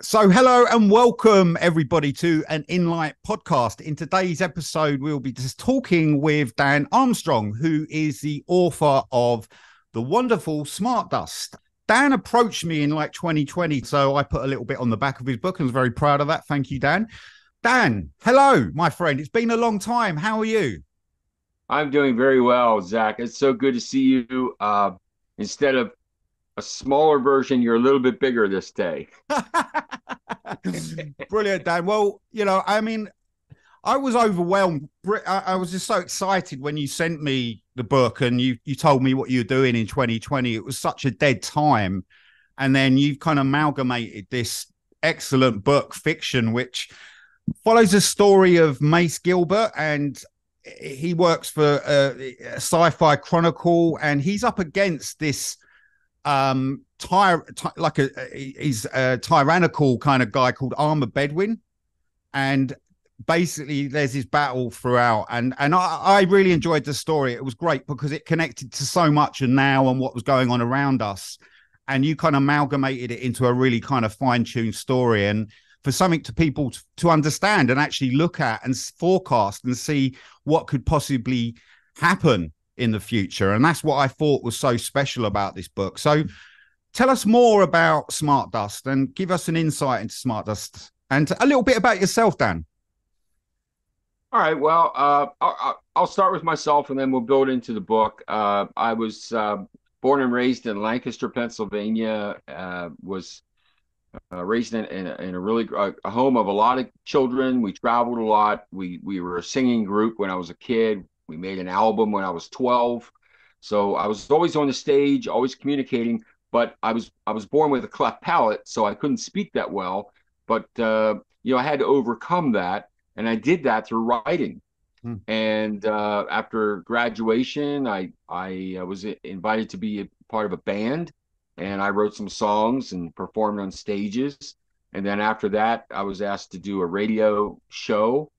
So, hello and welcome everybody to an Inlight podcast. In today's episode, we'll be just talking with Dan Armstrong, who is the author of the wonderful Smart Dust. Dan approached me in like 2020, so I put a little bit on the back of his book and was very proud of that. Thank you, Dan. Dan, hello, my friend. It's been a long time. How are you? I'm doing very well, Zach. It's so good to see you. Instead of a smaller version, you're a little bit bigger this day. Brilliant, Dan. Well, I was overwhelmed. I was just so excited when you sent me the book and you told me what you were doing in 2020. It was such a dead time. And then you've kind of amalgamated this excellent book, fiction, which follows the story of Mace Gilbert. And he works for a Sci-Fi Chronicle, and he's up against this he's a tyrannical kind of guy called Armor Bedouin, and basically there's this battle throughout, and I really enjoyed the story. It was great because it connected to so much and now and what was going on around us, and you kind of amalgamated it into a really kind of fine-tuned story, and for something to people to understand and actually look at and forecast and see what could possibly happen in the future. And that's what I thought was so special about this book. So tell us more about Smart Dust and give us an insight into Smart Dust and a little bit about yourself, Dan. All right. Well, I'll start with myself and then we'll build into the book. I was born and raised in Lancaster, Pennsylvania. Was raised in a really a home of a lot of children. We traveled a lot. We were a singing group when I was a kid. We made an album when I was 12. So I was always on the stage, always communicating. But I was born with a cleft palate, so I couldn't speak that well. But I had to overcome that, and I did that through writing. And after graduation, I was invited to be a part of a band, and I wrote some songs and performed on stages. And then after that, I was asked to do a radio show.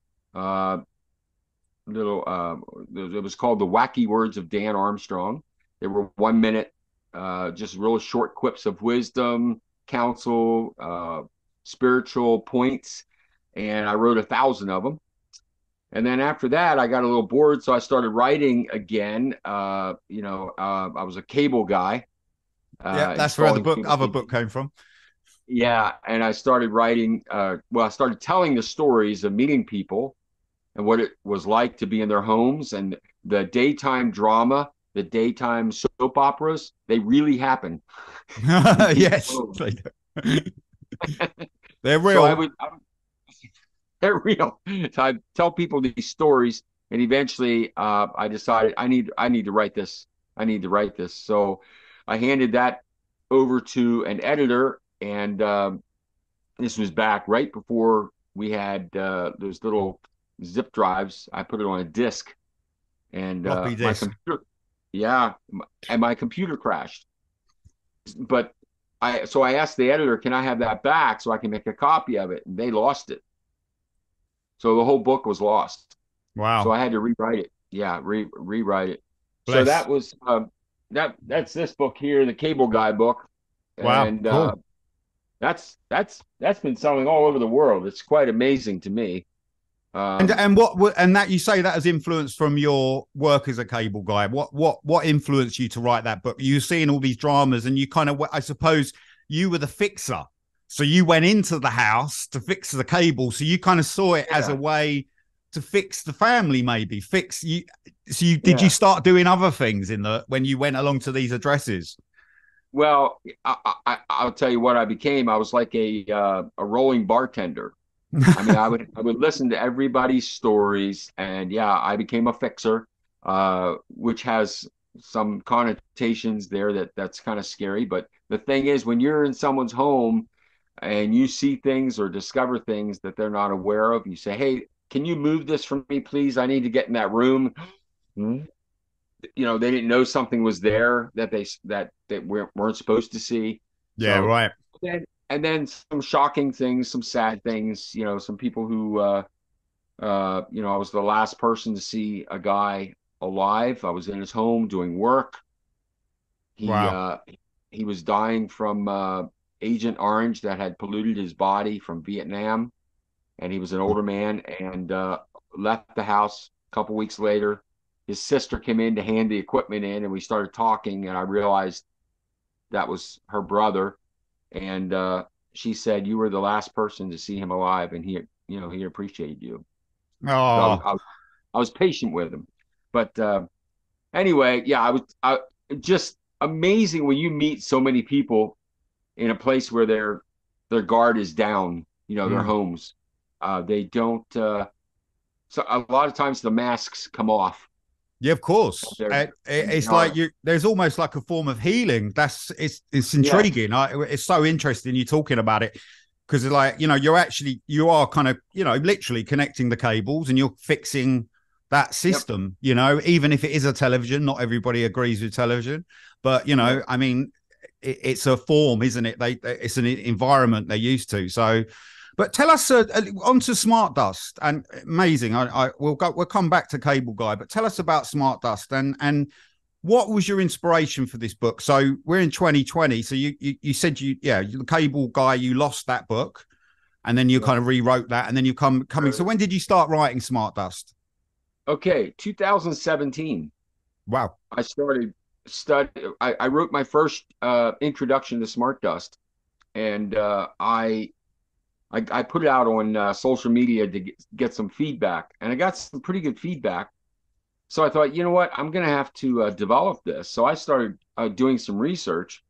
It was called The Wacky Words of Dan Armstrong. They were 1 minute, just real short quips of wisdom, counsel, spiritual points. And I wrote 1,000 of them. And then after that, I got a little bored, so I started writing again. I was a cable guy. Yeah, that's where the other book came from. Yeah, and I started writing. I started telling the stories of meeting people and what it was like to be in their homes, and the daytime drama, the daytime soap operas. They really happen. Yes, they're real. They're real. So I tell people these stories, and eventually, I decided I need to write this. I need to write this. So I handed that over to an editor, and this was back right before we had those little zip drives. I put it on a disc, and Floppy disk. my computer crashed. But I asked the editor, can I have that back so I can make a copy of it? And they lost it. So the whole book was lost. Wow. So I had to rewrite it. Yeah, rewrite it. Bless. So that was that's this book here, the Cable Guy book. Wow, And cool. that's been selling all over the world. It's quite amazing to me. And that you say that has influence from your work as a cable guy. What influenced you to write that book? You were seeing all these dramas, and you kind of, I suppose, you were the fixer. So you went into the house to fix the cable. So you kind of saw it as a way to fix the family, maybe fix you. So did you start doing other things when you went along to these addresses? Well, I'll tell you what I became. I was like a rolling bartender. I mean, I would listen to everybody's stories, and I became a fixer, which has some connotations there that's kind of scary. But the thing is, when you're in someone's home and you see things or discover things that they're not aware of, you say, "Hey, can you move this for me, please? I need to get in that room." Mm-hmm. They didn't know something was there that they weren't supposed to see. Yeah, So, right. and then some shocking things, some sad things. Some people who, I was the last person to see a guy alive. I was in his home doing work. He Wow. he was dying from Agent Orange that had polluted his body from Vietnam, and he was an older man, and left the house. A couple weeks later, his sister came in to hand the equipment in, and we started talking, and I realized that was her brother. And she said, "You were the last person to see him alive, and he appreciated you." So Oh, I was patient with him. But anyway, yeah, I just amazing when you meet so many people in a place where their guard is down, their homes. They don't so a lot of times the masks come off. yeah, of course. It's like there's almost like a form of healing. It's intriguing. It's so interesting you talking about it, because it's like, you are kind of, literally connecting the cables and you're fixing that system. Even if it is a television, not everybody agrees with television, but I mean, it's a form, isn't it? It's an environment they're used to. So, but tell us onto Smart Dust, and amazing. We'll come back to Cable Guy, but tell us about Smart Dust and what was your inspiration for this book? So we're in 2020. So you said the Cable Guy, you lost that book, and then you kind of rewrote that, and then you coming. So when did you start writing Smart Dust? Okay, 2017. Wow. I started I wrote my first introduction to Smart Dust, and I put it out on social media to get some feedback, and I got some pretty good feedback. So I thought, you know what, I'm going to have to develop this. So I started doing some research,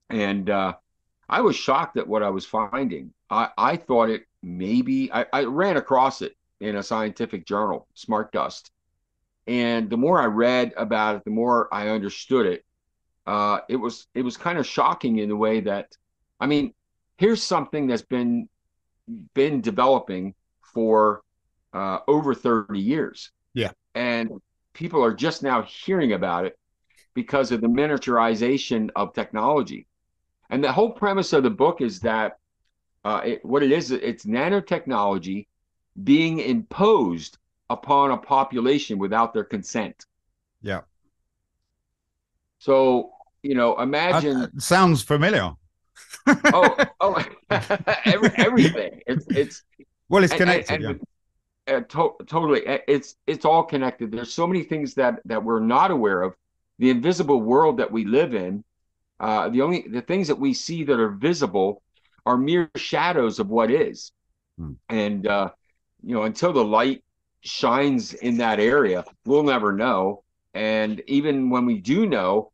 and I was shocked at what I was finding. I thought it maybe, I ran across it in a scientific journal, Smart Dust. And the more I read about it, the more I understood it. It was kind of shocking in the way that, I mean, here's something that's been developing for over 30 years. Yeah. And people are just now hearing about it because of the miniaturization of technology. And the whole premise of the book is that it's nanotechnology being imposed upon a population without their consent. Yeah. So, imagine. Sounds familiar. oh, everything. It's well, it's connected. Totally. It's all connected. There's so many things that we're not aware of. The invisible world that we live in, the things that we see that are visible are mere shadows of what is. And until the light shines in that area, we'll never know. And even when we do know,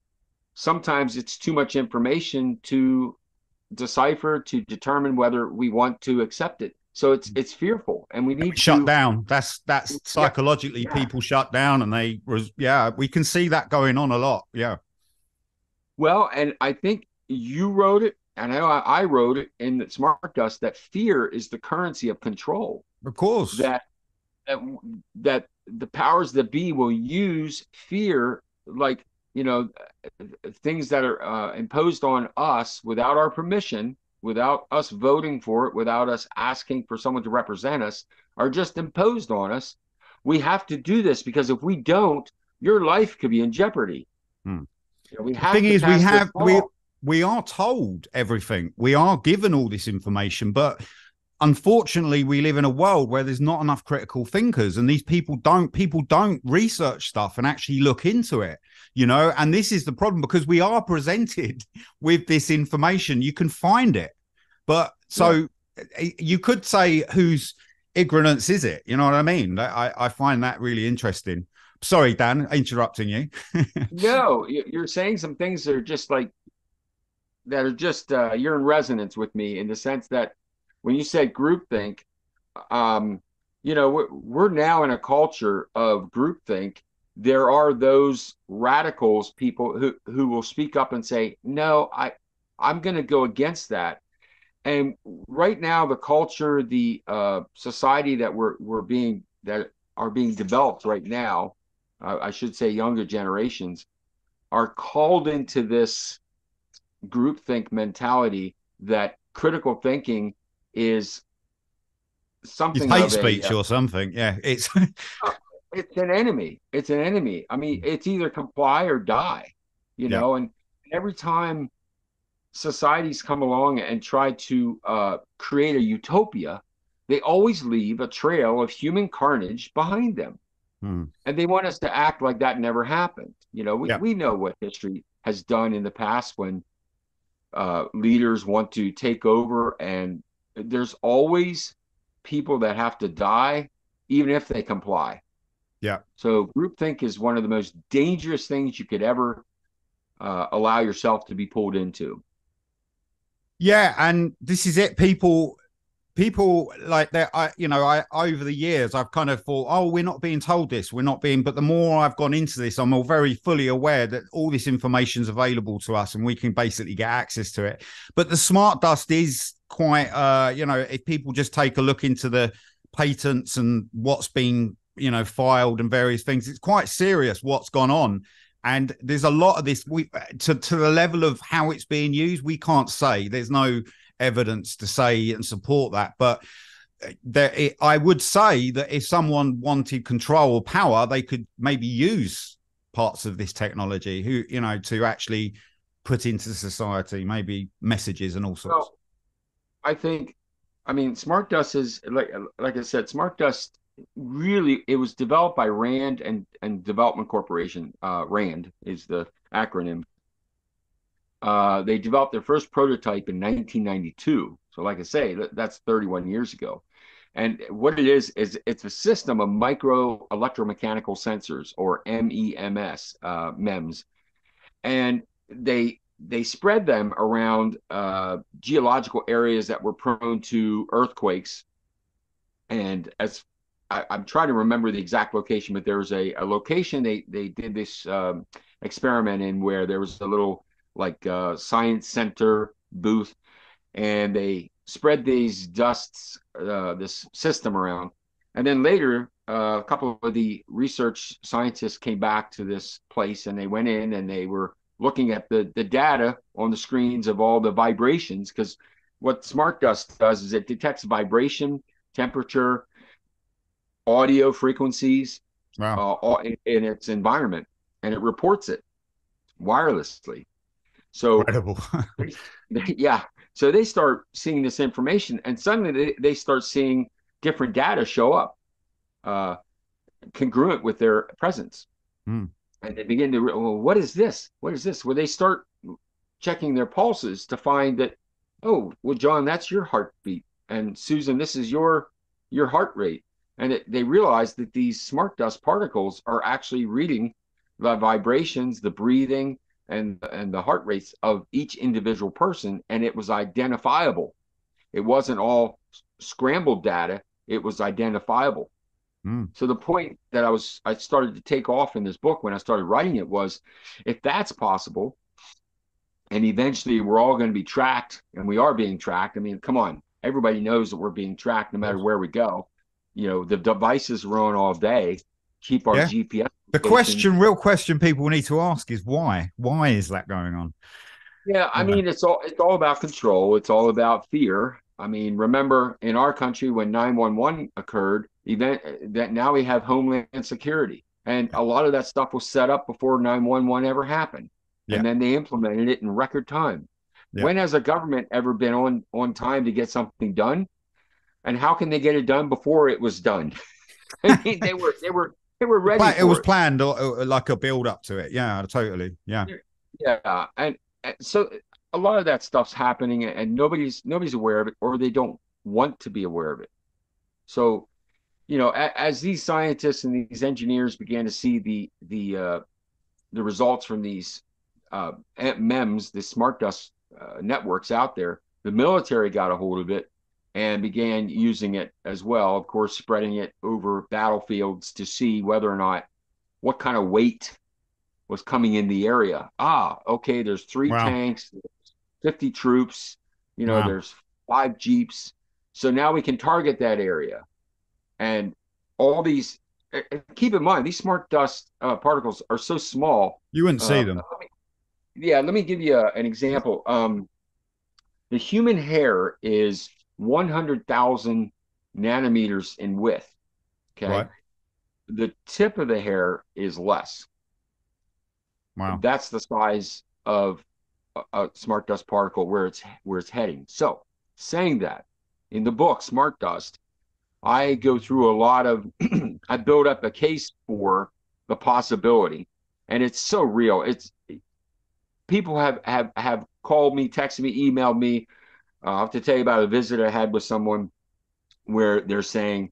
sometimes it's too much information to decipher, to determine whether we want to accept it. So it's fearful, and we need to shut down. That's psychologically, people shut down, and we can see that going on a lot. Yeah. Well, and I think you wrote it, and I wrote it in the Smart Dust, that fear is the currency of control. Of course. That the powers that be will use fear, like, things that are imposed on us without our permission, without us voting for it, without us asking for someone to represent us, are just imposed on us. We have to do this, because if we don't, your life could be in jeopardy. The thing is, we are told everything. We are given all this information, but unfortunately, we live in a world where there's not enough critical thinkers, and these people don't research stuff and actually look into it, and this is the problem, because we are presented with this information. You can find it, but you could say, whose ignorance is it? You know what I mean? I find that really interesting. Sorry, Dan, interrupting you. No, you're saying some things that are just you're in resonance with me, in the sense that when you said groupthink, we're now in a culture of groupthink. There are those radicals, people who will speak up and say, no, I'm going to go against that. And right now, the culture, the society that are being developed right now, I should say younger generations, are called into this groupthink mentality, that critical thinking is something hate speech or something. Yeah, it's an enemy. It's an enemy. I mean, it's either comply or die, and every time societies come along and try to create a utopia, they always leave a trail of human carnage behind them. Hmm. And they want us to act like that never happened. You know, Yeah. we know what history has done in the past when leaders want to take over, and there's always people that have to die, even if they comply. Yeah. So groupthink is one of the most dangerous things you could ever allow yourself to be pulled into. Yeah, and this is it. People like that. I over the years I've kind of thought, oh, we're not being told this, we're not being. But the more I've gone into this, I'm all very fully aware that all this information is available to us, and we can basically get access to it. But the smart dust is quite, if people just take a look into the patents and what's been, filed and various things, it's quite serious what's gone on. And there's a lot of this. To the level of how it's being used, we can't say. There's no evidence to say and support that. But I would say that if someone wanted control or power, they could maybe use parts of this technology, to actually put into society, maybe messages and all sorts. Well, I mean, smart dust is like I said, smart dust really, it was developed by Rand and Development Corporation. Rand is the acronym. They developed their first prototype in 1992. So like I say, that's 31 years ago. And what it is it's a system of micro electromechanical sensors, or MEMS, MEMS. And they spread them around geological areas that were prone to earthquakes. And as I'm trying to remember the exact location, but there was a location they did this experiment in, where there was a little science center booth, and they spread these dusts, this system around. And then later, a couple of the research scientists came back to this place, and they went in and they were looking at the data on the screens of all the vibrations, because what smart dust does is it detects vibration, temperature, audio frequencies, Wow. in its environment, and it reports it wirelessly. So, Incredible. yeah. So they start seeing this information, and suddenly they start seeing different data show up, congruent with their presence. Mm. And they begin to, well, what is this? What is this? Well, they start checking their pulses to find that, oh, well, John, that's your heartbeat. And Susan, this is your heart rate. And they realize that these smart dust particles are actually reading the vibrations, the breathing, and the heart rates of each individual person, and it was identifiable. It wasn't all scrambled data, it was identifiable. Mm. So the point that I started to take off in this book when I started writing it was, if that's possible, and eventually we're all going to be tracked, and we are being tracked. I mean, come on, everybody knows that we're being tracked no matter where we go. The devices are on all day, keep our GPS. The real question people need to ask is why? Why is that going on? Yeah, I mean, it's all about control. It's all about fear. I mean, remember in our country when 911 occurred, that now we have Homeland Security, and a lot of that stuff was set up before 911 ever happened, and then they implemented it in record time. When has a government ever been on time to get something done? And how can they get it done before it was done? I mean, they were ready. It was planned, or like a build up to it. Yeah, totally. Yeah. Yeah, and so a lot of that stuff's happening, and nobody's aware of it, or they don't want to be aware of it. So, as these scientists and these engineers began to see the results from these MEMS, the smart dust networks out there, the military got a hold of it and began using it as well. Of course, spreading it over battlefields to see whether or not what kind of weight was coming in the area. Okay, there's 3 tanks, 50 troops, there's 5 jeeps. So now we can target that area. And all these, keep in mind, these smart dust particles are so small. You wouldn't see them. Let me give you an example. The human hair is 100,000 nanometers in width. Okay. Right. The tip of the hair is less. Wow. That's the size of a smart dust particle where it's heading. So, saying that, in the book Smart Dust, I go through a lot of I build up a case for the possibility, and it's so real. It's people have called me, texted me, emailed me. I'll have to tell you about a visit I had with someone where they're saying,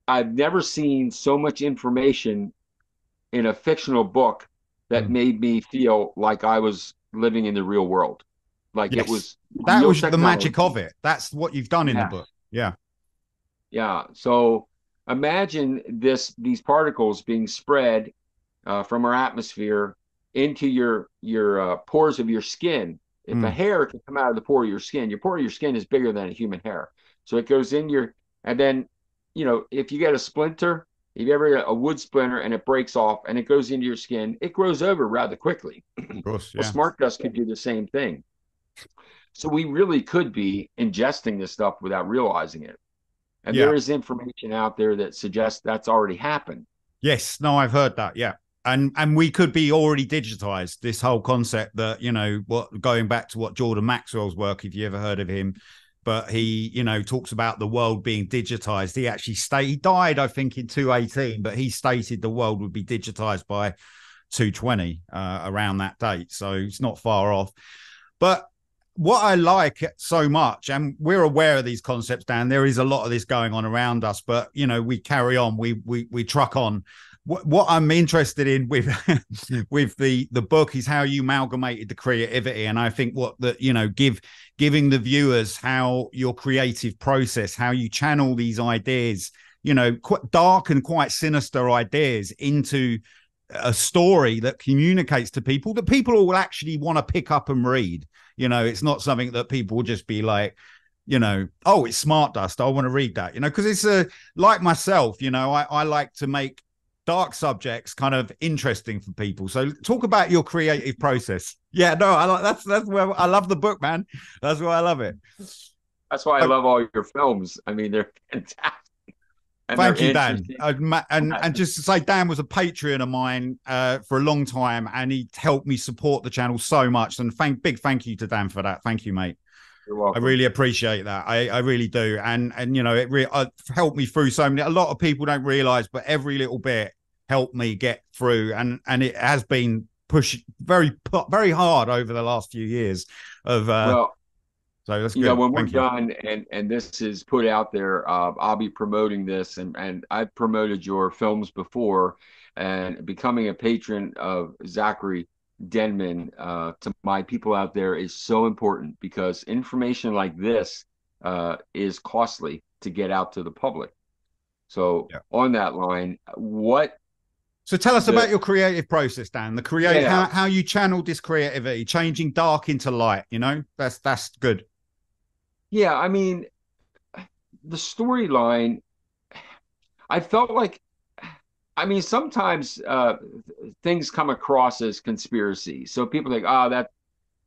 I've never seen so much information in a fictional book that Mm. made me feel like I was living in the real world. Like it Yes. was That real was the magic of technology. it. That's what you've done in the Yeah. book. Yeah. Yeah. So imagine these particles being spread from our atmosphere into your pores of your skin. If a Mm. hair can come out of the pore of your skin is bigger than a human hair. So it goes in your, and then, if you get a splinter, if you ever get a wood splinter and it breaks off and it goes into your skin, it grows over rather quickly. Of course. Well, Yeah. smart dust could do the same thing. So we really could be ingesting this stuff without realizing it. And Yeah. there is information out there that suggests that's already happened. Yes, no, I've heard that. Yeah. And we could be already digitized. This whole concept that, what going back to what Jordan Maxwell's work, if you ever heard of him, but he, talks about the world being digitized. He actually he died, I think, in 218, but he stated the world would be digitized by 220 around that date. So it's not far off. But what I like so much, and we're aware of these concepts, Dan, there is a lot of this going on around us, but we carry on, we truck on. What I'm interested in with with the book is how you amalgamated the creativity, and I think giving the viewers how your creative process, how you channel these ideas, quite dark and quite sinister ideas into a story that communicates to people that people will actually want to pick up and read. It's not something that people will just be like, oh, it's Smart Dust, I want to read that, because it's like myself, I like to make dark subjects kind of interesting for people. So talk about your creative process. Yeah, no, I like that's where I love the book, man. That's why I love it. That's why I love all your films. I mean, they're fantastic and they're Thank you, Dan. interesting. And just to say, Dan was a Patreon of mine for a long time, and he helped me support the channel so much. And big thank you to Dan for that. Thank you, mate. You're I welcome. really appreciate that. I really do. And it really helped me through so many. A lot of people don't realize, but every little bit helped me get through. And it has been pushed very, very hard over the last few years. Well, So that's good. when we're Thank you. done and this is put out there, I'll be promoting this, and I've promoted your films before, and becoming a patron of Zachary Denman to my people out there is so important because information like this is costly to get out to the public. So Yeah. on that line, So tell us about your creative process, Dan. Yeah. How you channeled this creativity, changing dark into light. That's good. Yeah, I mean, the storyline, I felt like, I mean, sometimes things come across as conspiracy. So people think, oh,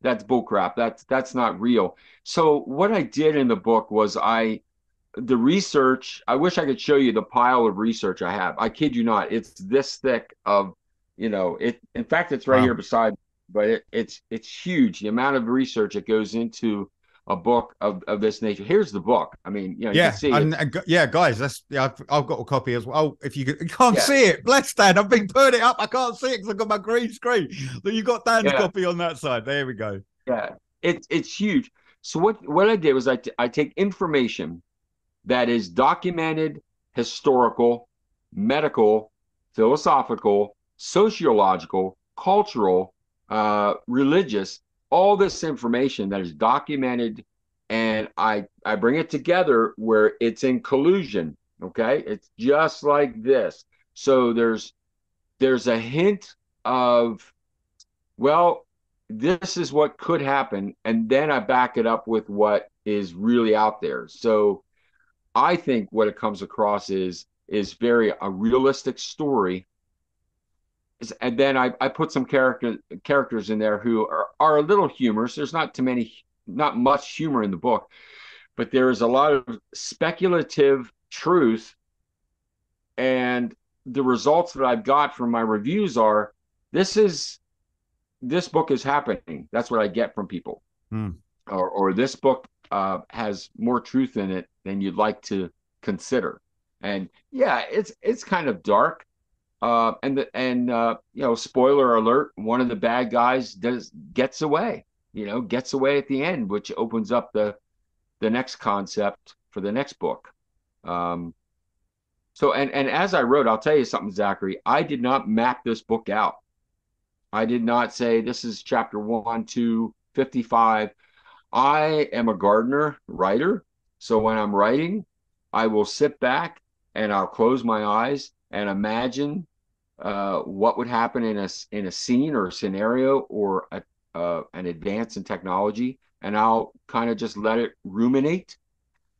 that's bullcrap. That's not real. So what I did in the book was the research, I wish I could show you the pile of research I have. I kid you not, it's this thick of, in fact, it's right here Wow. beside, but it's huge. The amount of research that goes into a book of this nature. Here's the book. I mean, you can Yeah, see it. and yeah, guys, I've got a copy as well. Oh, if you can't Yeah. see it, bless Dan. I've been putting it up. I can't see it because I've got my green screen. But you got Dan's Yeah. copy on that side. There we go. Yeah. It's huge. So what I did was I take information that is documented, historical, medical, philosophical, sociological, cultural, religious, all this information that is documented, and I bring it together where it's in collusion. Okay, it's just like this. So there's a hint of, well, this is what could happen, and then I back it up with what is really out there. So I think what it comes across is very a realistic story. And then I put some characters in there who are a little humorous. There's not much humor in the book, but there is a lot of speculative truth. And the results that I've got from my reviews are, this is this book is happening. That's what I get from people. Mm. Or this book has more truth in it than you'd like to consider. And yeah, it's kind of dark. Spoiler alert, one of the bad guys gets away, gets away at the end, which opens up the next concept for the next book. And as I wrote, I'll tell you something, Zachary, I did not map this book out. I did not say this is chapter 1, 2, 55. I am a gardener writer. So when I'm writing, I will sit back and I'll close my eyes and imagine what would happen in a scene or a scenario or an advance in technology, and I'll kind of just let it ruminate,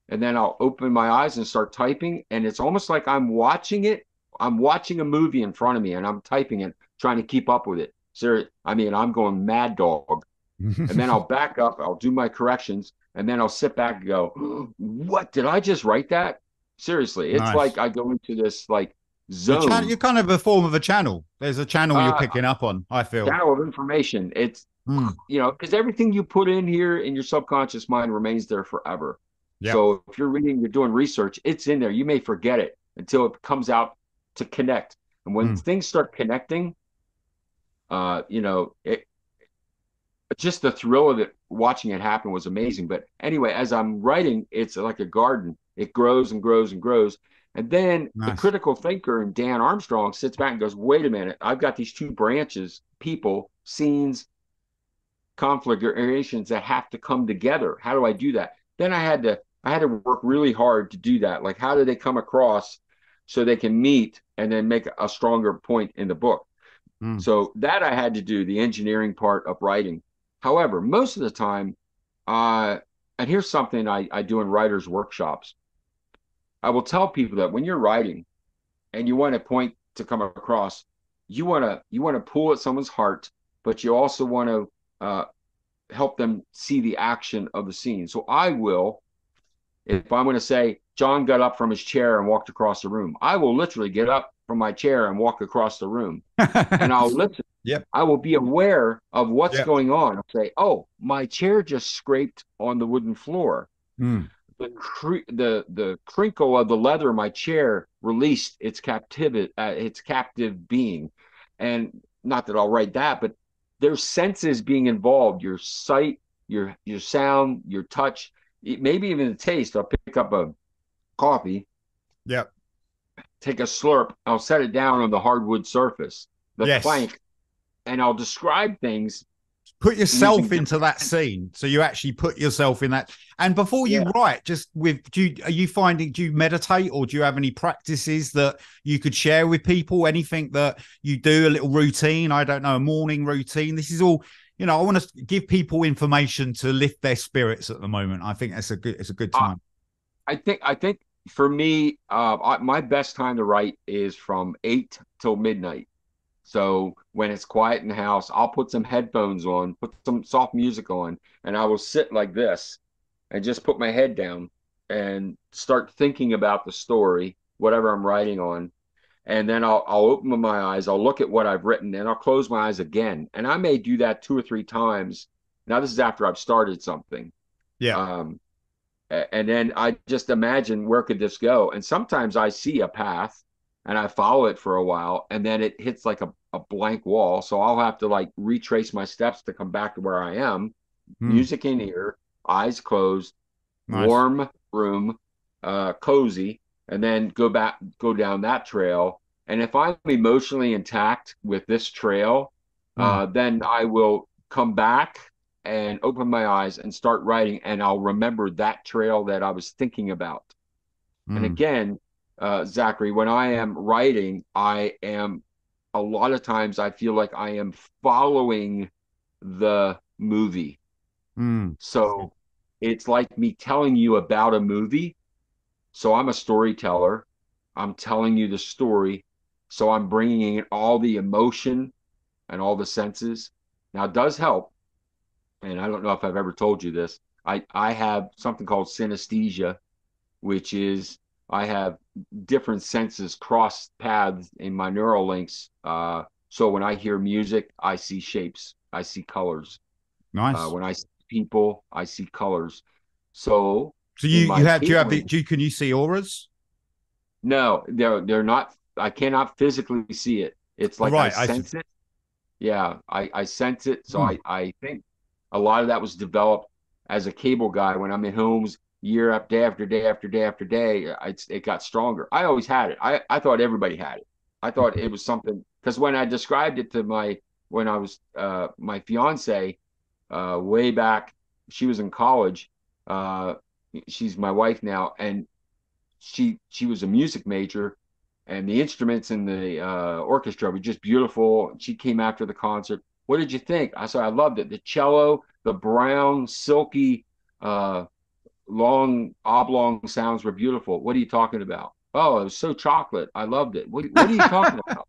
and then I'll open my eyes and start typing, and it's almost like I'm watching it. I'm watching a movie in front of me, and I'm typing it, trying to keep up with it. So, I mean, I'm going mad dog, and then I'll back up, I'll do my corrections, and then I'll sit back and go, "What did I just write that?" Seriously, it's Nice. like I go into this like zone. You're kind of a form of a channel. There's a channel you're picking up on, I feel. Channel of information. It's, because everything you put in here in your subconscious mind remains there forever. Yep. So if you're reading, you're doing research, it's in there. You may forget it until it comes out to connect. And when things start connecting, just the thrill of it, watching it happen was amazing. But anyway, as I'm writing, it's like a garden. It grows and grows and grows. And then the critical thinker in Dan Armstrong sits back and goes, wait a minute, I've got these two branches, people, scenes, conflagrations that have to come together. How do I do that? Then I had to work really hard to do that. Like, how do they come across so they can meet and then make a stronger point in the book? So that I had to do, the engineering part of writing. However, most of the time, and here's something I do in writers' workshops. I will tell people that when you're writing and you want a point to come across, you want to pull at someone's heart, but you also want to help them see the action of the scene. So I will, if I'm going to say, John got up from his chair and walked across the room, I will literally get up from my chair and walk across the room. And I'll listen. Yep. I will be aware of what's going on. I'll say, oh, my chair just scraped on the wooden floor. The crinkle of the leather in my chair released its captive being. And not that I'll write that, but there's senses being involved, your sight, your sound, your touch, maybe even the taste. I'll pick up a coffee, take a slurp, I'll set it down on the hardwood surface, the plank, and I'll describe things. Put yourself into that scene, so you actually put yourself in that. And before you write, do you meditate, or do you have any practices that you could share with people? Anything that you do, a little routine? I don't know, a morning routine. This is all, I want to give people information to lift their spirits at the moment. I think it's a good time. I think for me, my best time to write is from 8 till midnight. So when it's quiet in the house, I'll put some headphones on, put some soft music on, and I will sit like this and just put my head down and start thinking about the story, whatever I'm writing on. And then I'll open my eyes, I'll look at what I've written, and I'll close my eyes again. And I may do that 2 or 3 times. Now, this is after I've started something. And then I just imagine, where could this go? And sometimes I see a path and I follow it for a while, and then it hits like a blank wall. So I'll have to like retrace my steps to come back to where I am. Music in ear, eyes closed, warm room, cozy, and then go down that trail. And if I'm emotionally intact with this trail, then I will come back and open my eyes and start writing, and I'll remember that trail that I was thinking about. And again, Zachary, when I am writing, a lot of times I feel like I am following the movie. So it's like me telling you about a movie. So I'm a storyteller. I'm telling you the story. So I'm bringing in all the emotion and all the senses. Now, it does help. And I don't know if I've ever told you this. I have something called synesthesia, which is I have different senses cross paths in my neural links. So when I hear music, I see shapes. see colors. Nice. When I see people, I see colors. So So in you my have, do you have cabling, can you see auras? no, they're not. I cannot physically see it. It's Oh, like I right. I see. sense it. Yeah, I sense it. So Hmm. I think a lot of that was developed as a cable guy when I'm in homes year after day after day after day after day. It got stronger. I always had it. I thought everybody had it. I thought it was something because when I described it to when I was my fiance way back, she was in college. Uh, she's my wife now, and she was a music major, and the instruments in the orchestra were just beautiful. She came after the concert. What did you think? I said I loved it. The cello, the brown, silky, uh, long oblong sounds were beautiful. What are you talking about? Oh, it was so chocolate. I loved it. What are you talking about?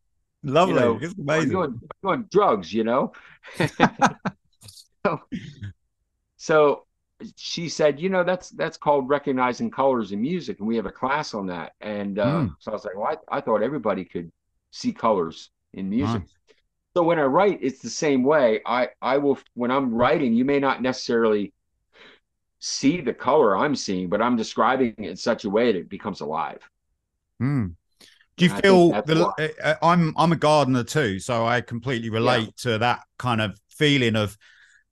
You Lovely. know, It's amazing. I'm doing drugs, you know? so, so she said, that's called recognizing colors in music, and we have a class on that. And Mm, so I was like, well, I thought everybody could see colors in music. nice. So when I write, it's the same way. I will when I'm writing, you may not necessarily see the color I'm seeing, but I'm describing it in such a way that it becomes alive. Mm. Do you And I think feel that's why. I'm a gardener too, so I completely Yeah. relate to that kind of feeling of,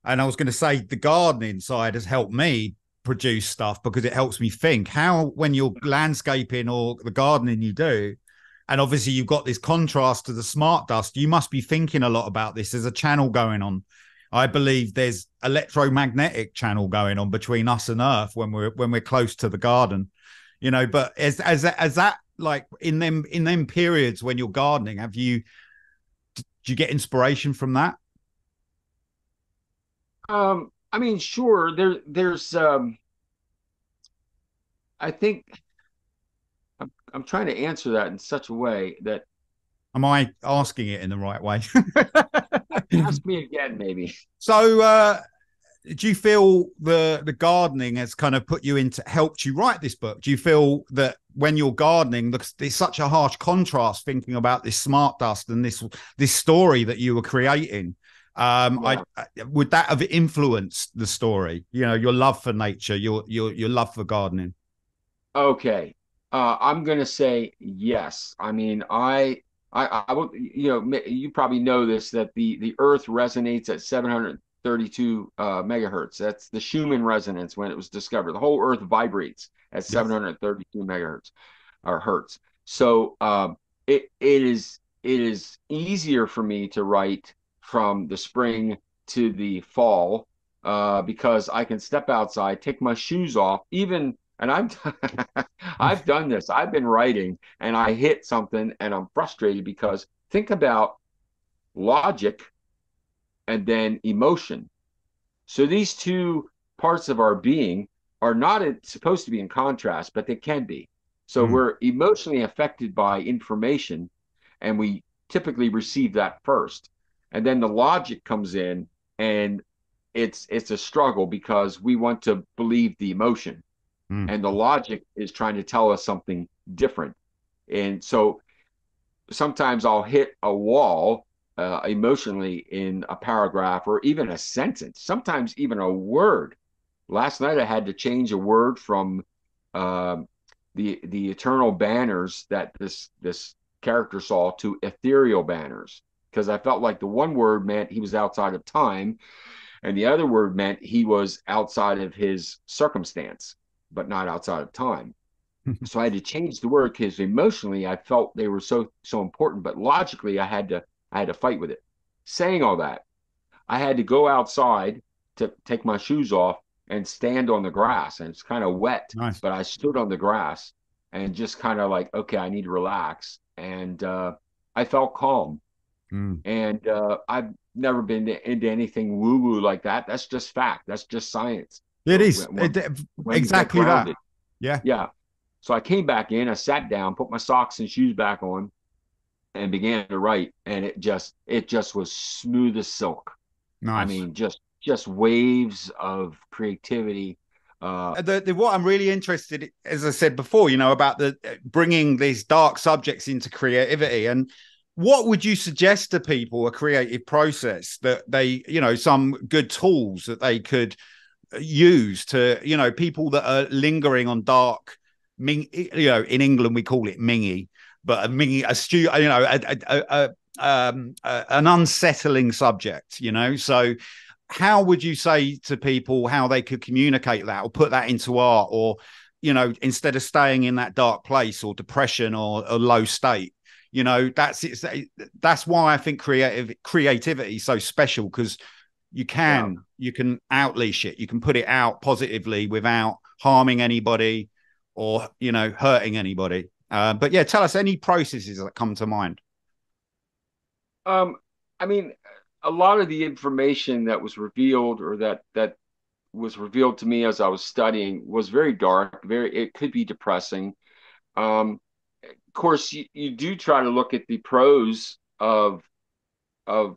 and I was going to say the gardening side has helped me produce stuff because it helps me think how when you're landscaping or the gardening you do, and obviously you've got this contrast to the smart dust, you must be thinking a lot about this. There's a channel going on. I believe there's electromagnetic channel going on between us and Earth when we're close to the garden, But as that like in them periods when you're gardening, do you get inspiration from that? I mean, sure, there's I think I'm trying to answer that in such a way that Am I asking it in the right way? ask me again, maybe. So, do you feel the gardening has kind of put you into helped you write this book? Do you feel that when you're gardening, there's such a harsh contrast thinking about this smart dust and this story that you were creating? Yeah. Would that have influenced the story? Your love for nature, your love for gardening. Okay. I'm gonna say yes. I mean, I will, you probably know this that the Earth resonates at 732 megahertz. That's the Schumann resonance when it was discovered. The whole Earth vibrates at Yes. 732 megahertz or hertz. So it is easier for me to write from the spring to the fall because I can step outside, take my shoes off, even and I've done this. I've been writing and I hit something and I'm frustrated because think about logic and then emotion. So these two parts of our being are not supposed to be in contrast, but they can be. So Mm, we're emotionally affected by information and we typically receive that first. And then the logic comes in and it's a struggle because we want to believe the emotion mm, and the logic is trying to tell us something different. And so sometimes I'll hit a wall emotionally in a paragraph or even a sentence, sometimes even a word. Last night I had to change a word from uh, the eternal banners that this character saw to ethereal banners because I felt like the one word meant he was outside of time and the other word meant he was outside of his circumstance, but not outside of time. So I had to change the word because emotionally I felt they were so important, but logically I had to fight with it. Saying all that, I had to go outside to take my shoes off and stand on the grass, and it's kind of wet, nice. but I stood on the grass and just kind of like, okay, I need to relax, and I felt calm. Mm. And I've never been into anything woo woo like that. That's just fact. That's just science. It is When you get exactly that. grounded, Yeah. yeah. So I came back in, I sat down, put my socks and shoes back on, and began to write. And it just was smooth as silk. I Nice. mean, just waves of creativity. What I'm really interested, as I said before, about the bringing these dark subjects into creativity, and what would you suggest to people, a creative process that they, some good tools that they could use to, people that are lingering on dark, in England we call it mingy, but a mingy, an unsettling subject, so how would you say to people how they could communicate that or put that into art, or, instead of staying in that dark place or depression or a low state? That's why I think creativity is so special, because you can outleash it, you can put it out positively without harming anybody or hurting anybody. But yeah, tell us any processes that come to mind. I mean, a lot of the information that was revealed, or that was revealed to me as I was studying, was very dark. It could be depressing. Of course, you do try to look at the pros of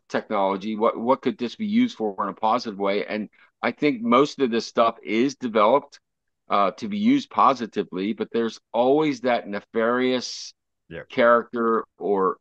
technology. What could this be used for in a positive way? And I think most of this stuff is developed to be used positively, but there's always that nefarious character or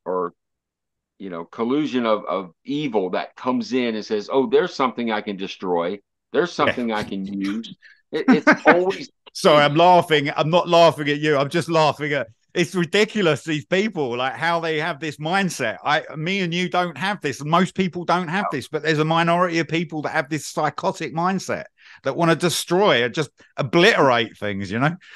collusion of evil that comes in and says, "Oh, there's something I can destroy. There's something I can use." It's always. Sorry, I'm laughing. I'm not laughing at you. I'm just laughing at. It's ridiculous, these people, like how they have this mindset. Me and you don't have this. Most people don't have this, but there's a minority of people that have this psychotic mindset that want to destroy and just obliterate things, Like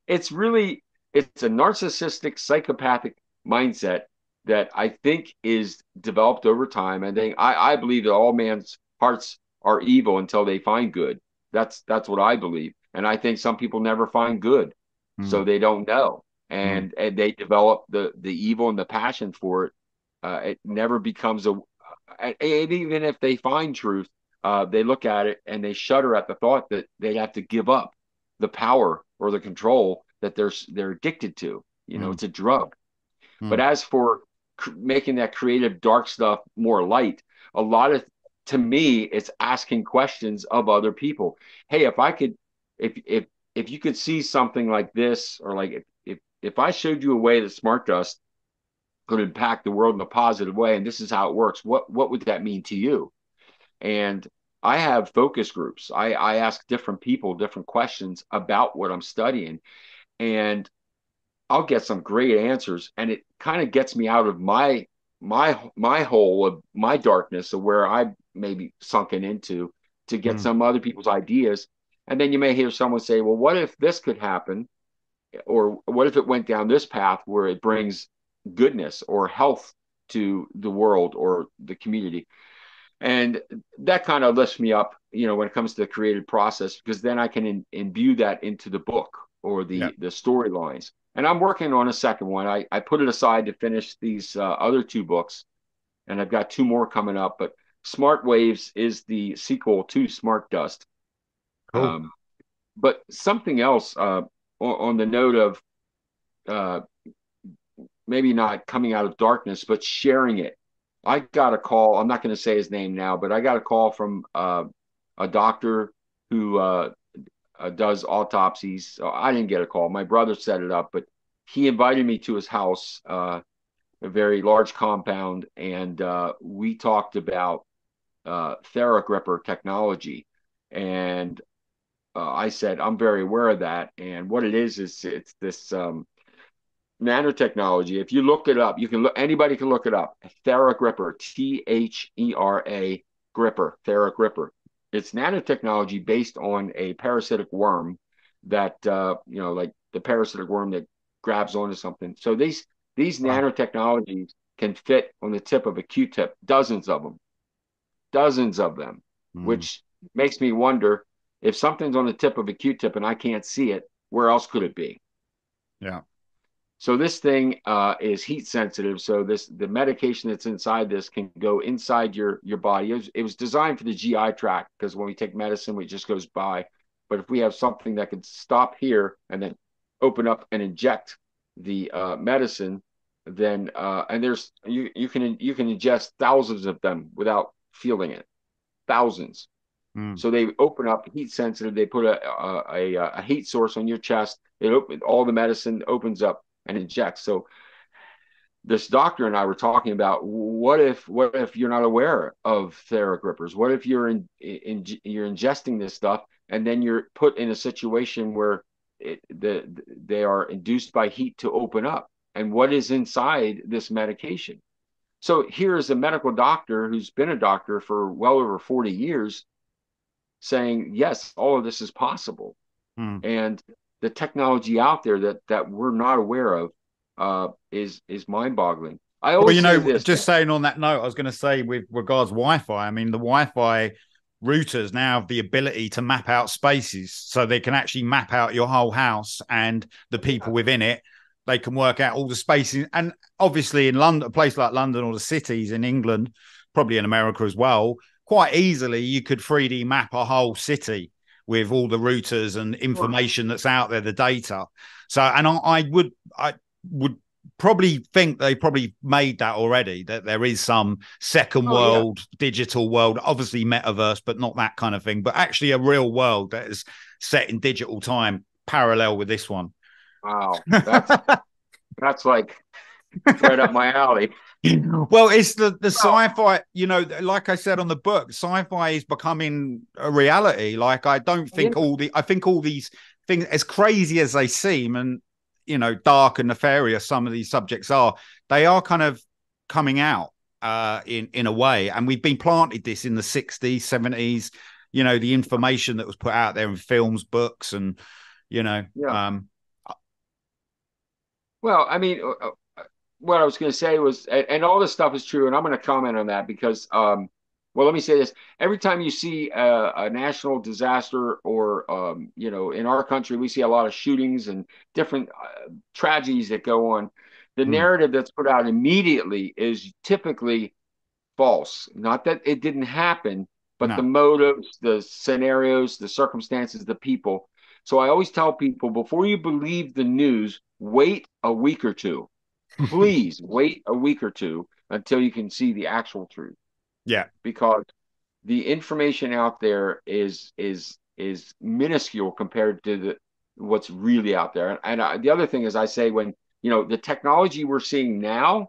it's really, it's a narcissistic, psychopathic mindset that I think is developed over time. And I believe that all man's hearts are evil until they find good. That's what I believe. And I think some people never find good, so they don't know, and they develop the evil and the passion for it. It never becomes and even if they find truth, they look at it and they shudder at the thought that they have to give up the power or the control that they're addicted to. It's a drug. But as for making that creative dark stuff more light, to me, it's asking questions of other people. Hey, if you could see something like this, or like if I showed you a way that smart dust could impact the world in a positive way, and this is how it works, what would that mean to you? And I have focus groups. I ask different people different questions about what I'm studying, and I'll get some great answers, and it kind of gets me out of my hole of my darkness of where I maybe sunken into, to get some other people's ideas. And then you may hear someone say, well, what if this could happen? Or what if it went down this path where it brings goodness or health to the world or the community? And that kind of lifts me up, when it comes to the creative process, because then I can imbue that into the book or the storylines. And I'm working on a second one. I put it aside to finish these other two books, and I've got two more coming up. But Smart Waves is the sequel to Smart Dust. Cool. But something else on the note of maybe not coming out of darkness, but sharing it. I got a call. I'm not going to say his name now, but I got a call from a doctor who does autopsies. So I didn't get a call. My brother set it up, but he invited me to his house, a very large compound, and we talked about TheraGripper technology. And I said, I'm very aware of that. And what it is it's this nanotechnology. If you look it up, anybody can look it up. TheraGripper, THERA gripper, TheraGripper. It's nanotechnology based on a parasitic worm that, like the parasitic worm that grabs onto something. So these nanotechnologies can fit on the tip of a Q-tip, dozens of them, which makes me wonder, if something's on the tip of a Q-tip and I can't see it, where else could it be? Yeah. So this thing is heat sensitive. So the medication that's inside this can go inside your body. It was designed for the GI tract, because when we take medicine, it just goes by. But if we have something that can stop here and then open up and inject the medicine, then and you can ingest thousands of them without feeling it, thousands. So they open up, heat sensitive. They put a heat source on your chest. All the medicine opens up and inject. So this doctor and I were talking about what if you're not aware of Theragrippers? What if you're you're ingesting this stuff and then you're put in a situation where they are induced by heat to open up? And what is inside this medication? So here's a medical doctor who's been a doctor for well over 40 years saying, yes, all of this is possible. And the technology out there that we're not aware of is mind-boggling. I always say this. Just saying on that note, I was going to say with regards to Wi-Fi, I mean, the Wi-Fi routers now have the ability to map out spaces, so they can actually map out your whole house and the people within it. They can work out all the spaces. And obviously in London, a place like London or the cities in England, probably in America as well, quite easily you could 3D map a whole city with all the routers and information that's out there, the data. So, and I would probably think they probably made that already, that there is some second world, digital world, obviously metaverse, but not that kind of thing, but actually a real world that is set in digital time, parallel with this one. Wow. That's like right up my alley. Well, it's the sci-fi, you know, like I said on the book, sci-fi is becoming a reality. Like, I don't think I think all these things, as crazy as they seem and, you know, dark and nefarious some of these subjects are, they are kind of coming out in a way. And we've been planted this in the 60s, 70s, you know, the information that was put out there in films, books, and, you know. Well, I mean, what I was going to say was, and all this stuff is true, and I'm going to comment on that because, well, let me say this. Every time you see a national disaster or, you know, in our country, we see a lot of shootings and different tragedies that go on. The narrative that's put out immediately is typically false. Not that it didn't happen, but the motives, the scenarios, the circumstances, the people. So I always tell people, before you believe the news, wait a week or two. Please wait a week or two until you can see the actual truth. Yeah. Because the information out there is minuscule compared to what's really out there. And the other thing is, I say, when, you know, the technology we're seeing now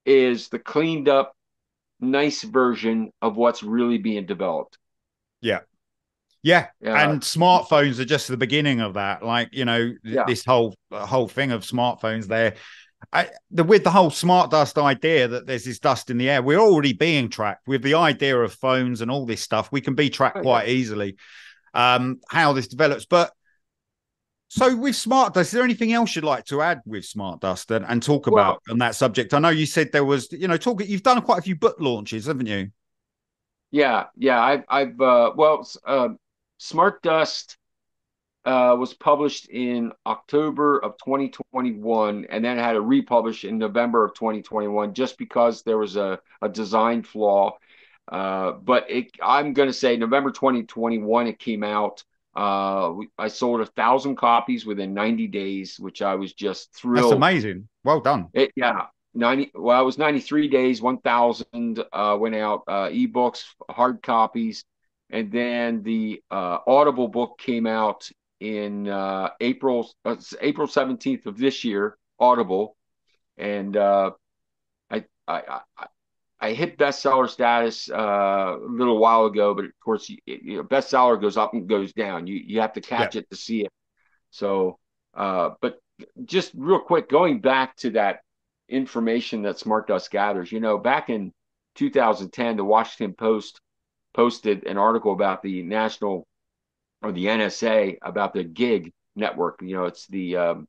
is the cleaned up, nice version of what's really being developed. Yeah. Yeah. And smartphones are just the beginning of that. Like, you know, this whole thing of smartphones there. With the whole smart dust idea that there's this dust in the air, we're already being tracked with the idea of phones and all this stuff. We can be tracked quite easily. How this develops. But so with smart dust, is there anything else you'd like to add with smart dust and talk about on that subject? I know you said there was, you know, you've done quite a few book launches, haven't you? Yeah. Smart Dust was published in October of 2021, and then had a republish in November of 2021, just because there was a design flaw. But I'm going to say November 2021 it came out. I sold 1,000 copies within 90 days, which I was just thrilled. That's amazing. Well done. It was 93 days, 1,000 went out, ebooks, hard copies. And then the Audible book came out in April 17th of this year, Audible. And I hit bestseller status a little while ago, but of course, bestseller goes up and goes down. You have to catch it to see it. So, but just real quick, going back to that information that Smart Dust gathers, you know, back in 2010, the Washington Post posted an article about the national, or the NSA, about the gig network. You know, it's the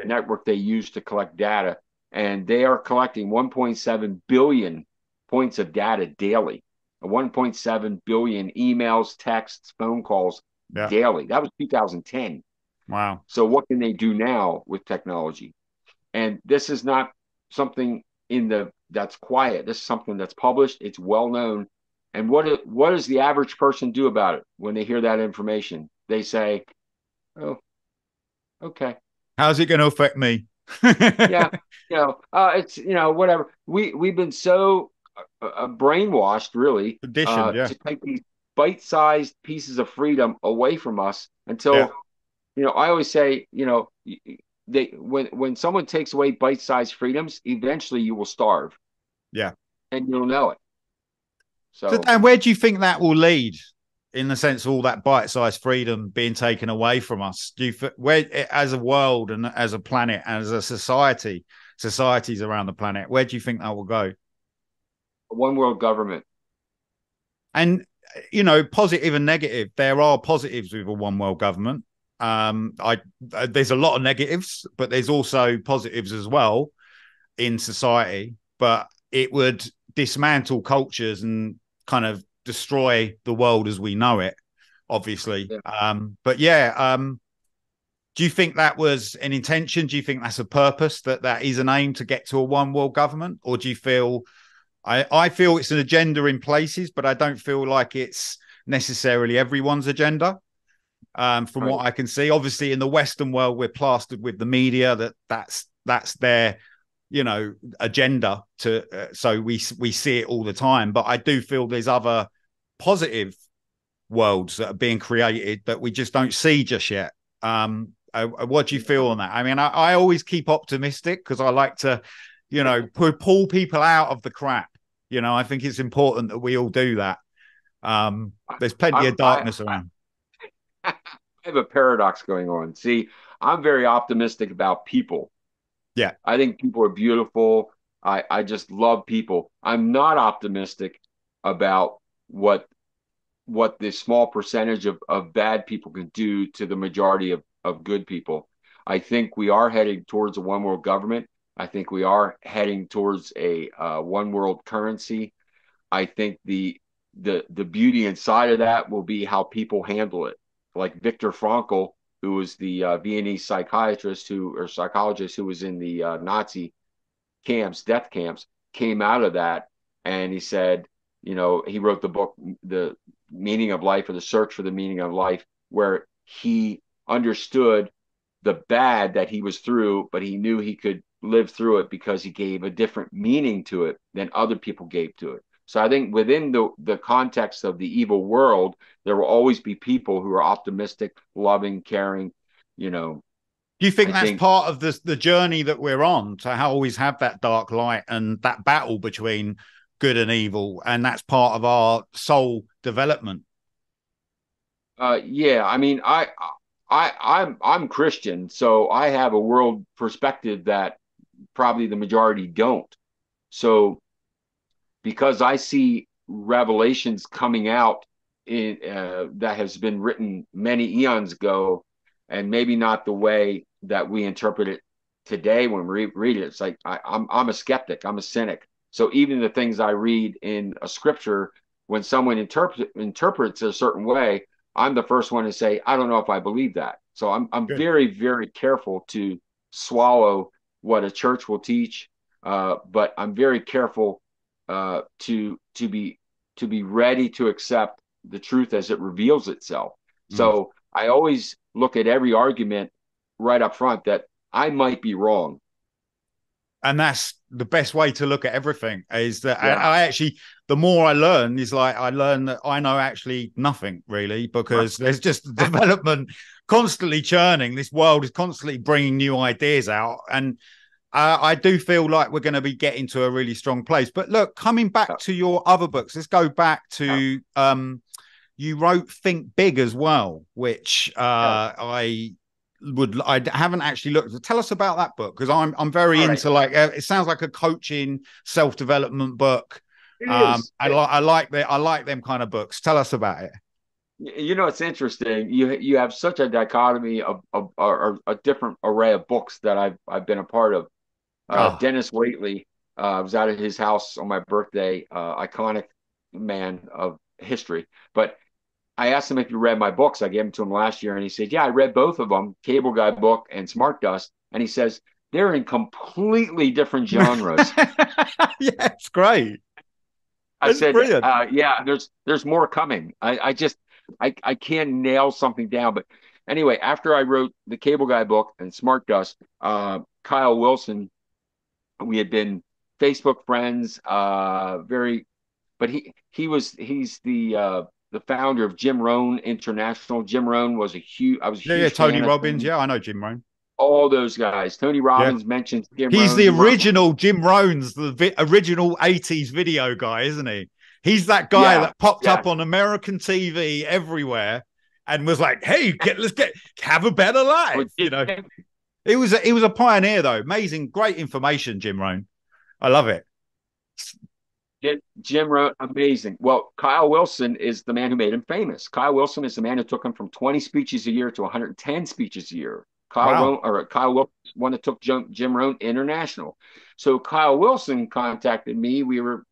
network they use to collect data, and they are collecting 1.7 billion points of data daily, 1.7 billion emails, texts, phone calls daily. That was 2010. Wow. So what can they do now with technology? And this is not something that's quiet. This is something that's published. It's well known. And what does the average person do about it when they hear that information? They say, "Oh, okay. How's it going to affect me?" Yeah, it's, whatever. We've been so brainwashed, really, to take these bite-sized pieces of freedom away from us until, I always say, when someone takes away bite-sized freedoms, eventually you will starve, Yeah. and you'll know it. So, So Dan, where do you think that will lead, in the sense of all that bite-sized freedom being taken away from us? Do you, where, as a world and as a planet, as a society, societies around the planet, where do you think that will go? a one world government. And positive and negative. There are positives with a one world government. There's a lot of negatives, but there's also positives as well in society. But it would dismantle cultures and kind of destroy the world as we know it, obviously. Yeah. But yeah, do you think that was an intention? Do you think that's a purpose, that is an aim to get to a one world government? Or do you feel, I feel it's an agenda in places, but I don't feel like it's necessarily everyone's agenda. From Right. what I can see, obviously in the Western world, we're plastered with the media that's their agenda so we see it all the time. But I do feel there's other positive worlds that are being created that we just don't see just yet. What do you feel on that? I mean, I always keep optimistic because I like to pull people out of the crap. I think it's important that we all do that. There's plenty of darkness around. I have a paradox going on. See, I'm very optimistic about people. Yeah. I think people are beautiful. I just love people. I'm not optimistic about what the small percentage of bad people can do to the majority of good people. I think we are heading towards a one world government. I think we are heading towards a one world currency. I think the beauty inside of that will be how people handle it. Like Viktor Frankl, who was the Viennese psychologist who was in the Nazi camps, death camps, came out of that, and he said, he wrote the book, The Meaning of Life, or The Search for the Meaning of Life, where he understood the bad that he was through, but he knew he could live through it because he gave a different meaning to it than other people gave to it. So I think within the context of the evil world, there will always be people who are optimistic, loving, caring. Do you think that's part of the journey that we're on, to always have that dark light and that battle between good and evil, and that's part of our soul development? Yeah, I mean, I'm Christian, so I have a world perspective that probably the majority don't. So because I see revelations coming out that has been written many eons ago, and maybe not the way that we interpret it today when we read it. It's like I'm a skeptic, I'm a cynic. So even the things I read in a scripture, when someone interprets it a certain way, I'm the first one to say, I don't know if I believe that. So I'm Good. very, very careful to swallow what a church will teach, but I'm very careful to be ready to accept the truth as it reveals itself. So I always look at every argument right up front that I might be wrong. And that's the best way to look at everything, is that Yeah. I actually, the more I learn, is like I learn that I know actually nothing really, because there's just development constantly churning. This world is constantly bringing new ideas out. And I do feel like we're going to be getting to a really strong place. But look, coming back to your other books, let's go back to you wrote Think Big as well, which I haven't actually looked. Tell us about that book, because I'm very into it sounds like a coaching, self-development book. It is. I like them kind of books. Tell us about it. It's interesting. You have such a dichotomy of or a different array of books that I've been a part of. Dennis Waitley, I was out at his house on my birthday, iconic man of history. But I asked him if he read my books. I gave them to him last year, and he said, "Yeah, I read both of them, Cable Guy book and Smart Dust." And he says they're in completely different genres. Yeah, it's great. I said, "Yeah, there's more coming. I can't nail something down." But anyway, after I wrote the Cable Guy book and Smart Dust, Kyle Wilson, we had been Facebook friends, but he's the founder of Jim Rohn International. Jim Rohn was I was a huge Tony fan of Robbins. him. Yeah, I know Jim Rohn. All those guys. Tony Yeah. Robbins mentions Jim He's Rohn. the He worked. original Jim Rohn's, the original 80s video guy, isn't he? He's that guy Yeah, that popped yeah. up on American TV everywhere and was like, "Hey, let's have a better life." You know, he was a pioneer though. Amazing, great information, Jim Rohn. I love it. Jim Rohn, amazing. Well, Kyle Wilson is the man who made him famous. Kyle Wilson is the man who took him from 20 speeches a year to 110 speeches a year. Wow. Kyle Wilson, one that took Jim Rohn international. So Kyle Wilson contacted me.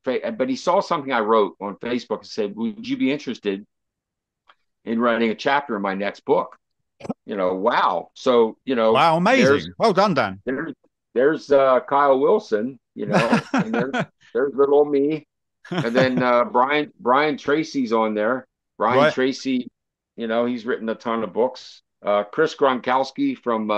But he saw something I wrote on Facebook and said, "Would you be interested in writing a chapter in my next book?" Wow. So Wow, amazing. Well done, Dan. there's Kyle Wilson, and there's little old me. And then Brian Tracy's on there. Brian Right. Tracy, he's written a ton of books. Chris Gronkowski from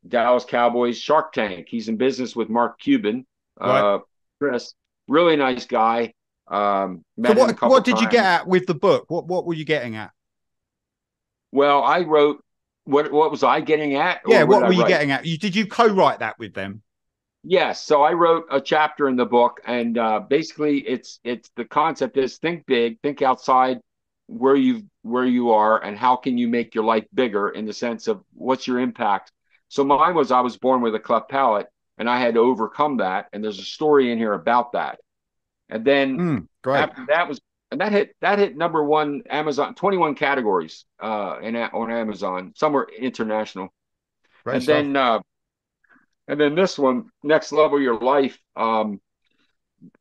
Dallas Cowboys, Shark Tank. He's in business with Mark Cuban. Right. Chris, really nice guy. So Met him a couple what did you get times. at with the book? What were you getting at? Well, I wrote what was I getting at? Yeah, what were I you write? getting at? Did you co-write that with them? Yes. So I wrote a chapter in the book, and basically, it's the concept is think big, think outside where you are, and how can you make your life bigger in the sense of what's your impact. So mine was I was born with a cleft palate, and I had to overcome that. And there's a story in here about that. And then Great. after that was and that hit number one Amazon 21 categories on Amazon. Some were international. Great And stuff. then this one, Next Level Your Life.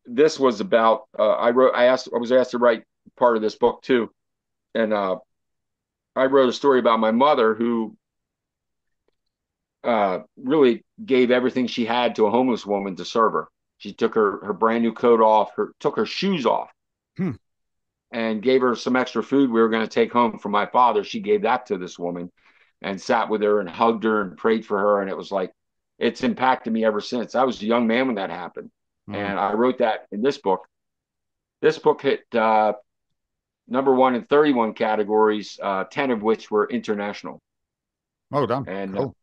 This was about I was asked to write part of this book too, and I wrote a story about my mother who really gave everything she had to a homeless woman to serve her. She took her brand new coat off, took her shoes off, Hmm. and gave her some extra food we were going to take home from my father. She gave that to this woman, and sat with her and hugged her and prayed for her, and it was like it's impacted me ever since. I was a young man when that happened, and I wrote that in this book. This book hit number one in 31 categories, 10 of which were international. Well done. And Cool. of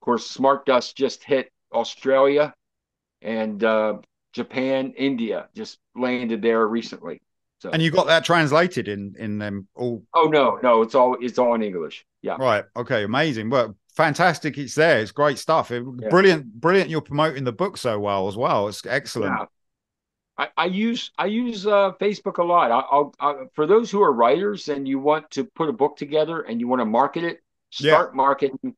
course, Smart Dust just hit Australia and Japan, India, just landed there recently. So, and you got that translated in them all? Oh no, it's all in English. Yeah. Right. Okay. Amazing. Well, fantastic. It's there. It's great stuff. Brilliant. You're promoting the book so well as well. It's excellent. Yeah. I use Facebook a lot. I'll for those who are writers and you want to put a book together and you want to market it, start marketing